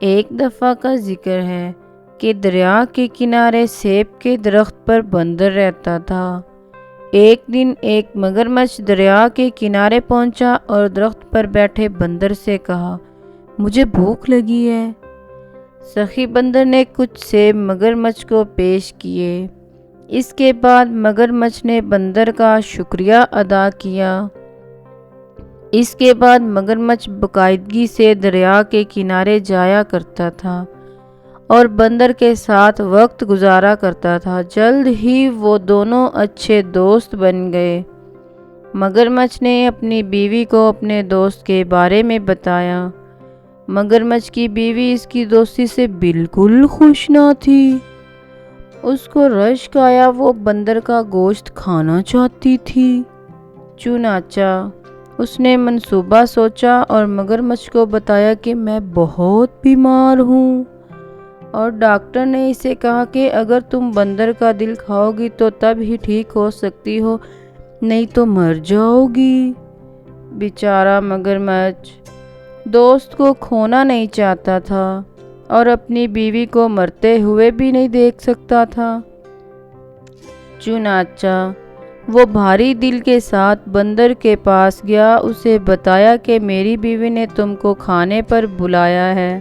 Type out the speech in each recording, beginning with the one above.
ایک دفعہ کا ذکر ہے کہ دریا کے کنارے سیب کے درخت پر بندر رہتا تھا۔ ایک دن ایک مگرمچھ دریا کے کنارے پہنچا اور درخت پر بیٹھے بندر سے کہا، مجھے بھوک لگی ہے۔ سخی بندر نے کچھ سیب مگرمچھ کو پیش کیے۔ اس کے بعد مگرمچھ نے بندر کا شکریہ ادا کیا۔ اس کے بعد مگرمچھ باقاعدگی سے دریا کے کنارے جایا کرتا تھا اور بندر کے ساتھ وقت گزارا کرتا تھا۔ جلد ہی وہ دونوں اچھے دوست بن گئے۔ مگرمچھ نے اپنی بیوی کو اپنے دوست کے بارے میں بتایا۔ مگرمچھ کی بیوی اس کی دوستی سے بالکل خوش نہ تھی۔ اس کو رشک آیا، وہ بندر کا گوشت کھانا چاہتی تھی۔ چنانچہ اس نے منصوبہ سوچا اور مگرمچھ کو بتایا کہ میں بہت بیمار ہوں اور ڈاکٹر نے اسے کہا کہ اگر تم بندر کا دل کھاؤ گی تو تب ہی ٹھیک ہو سکتی ہو، نہیں تو مر جاؤ گی۔ بیچارہ مگرمچھ دوست کو کھونا نہیں چاہتا تھا اور اپنی بیوی کو مرتے ہوئے بھی نہیں دیکھ سکتا تھا۔ چنانچہ وہ بھاری دل کے ساتھ بندر کے پاس گیا، اسے بتایا کہ میری بیوی نے تم کو کھانے پر بلایا ہے۔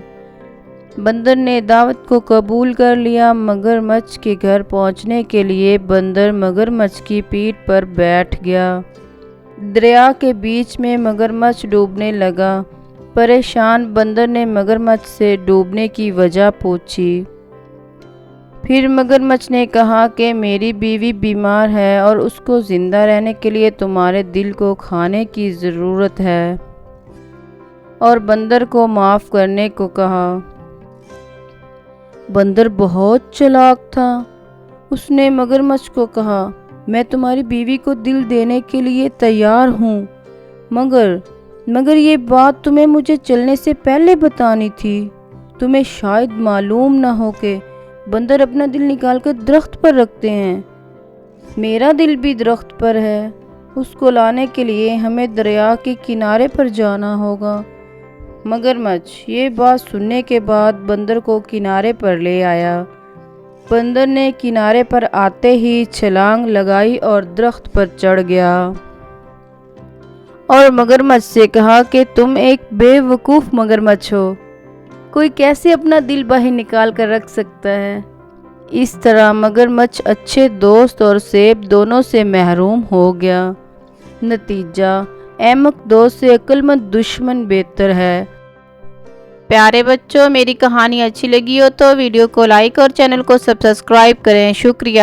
بندر نے دعوت کو قبول کر لیا۔ مگرمچھ کے گھر پہنچنے کے لیے بندر مگرمچھ کی پیٹھ پر بیٹھ گیا۔ دریا کے بیچ میں مگرمچھ ڈوبنے لگا۔ پریشان بندر نے مگرمچھ سے ڈوبنے کی وجہ پوچھی۔ پھر مگرمچھ نے کہا کہ میری بیوی بیمار ہے اور اس کو زندہ رہنے کے لیے تمہارے دل کو کھانے کی ضرورت ہے، اور بندر کو معاف کرنے کو کہا۔ بندر بہت چالاک تھا۔ اس نے مگرمچھ کو کہا، میں تمہاری بیوی کو دل دینے کے لیے تیار ہوں، مگر یہ بات تمہیں مجھے چلنے سے پہلے بتانی تھی۔ تمہیں شاید معلوم نہ ہو کہ بندر اپنا دل نکال کر درخت پر رکھتے ہیں۔ میرا دل بھی درخت پر ہے۔ اس کو لانے کے لیے ہمیں دریا کے کنارے پر جانا ہوگا۔ مگرمچھ یہ بات سننے کے بعد بندر کو کنارے پر لے آیا۔ بندر نے کنارے پر آتے ہی چھلانگ لگائی اور درخت پر چڑھ گیا اور مگرمچھ سے کہا کہ تم ایک بے وقوف مگرمچھ ہو، کوئی کیسے اپنا دل باہر نکال کر رکھ سکتا ہے۔ اس طرح مگرمچھ اچھے دوست اور سیب دونوں سے محروم ہو گیا۔ نتیجہ، احمق دوست سے عقل مند دشمن بہتر ہے۔ پیارے بچوں، میری کہانی اچھی لگی ہو تو ویڈیو کو لائک اور چینل کو سبسکرائب کریں۔ شکریہ۔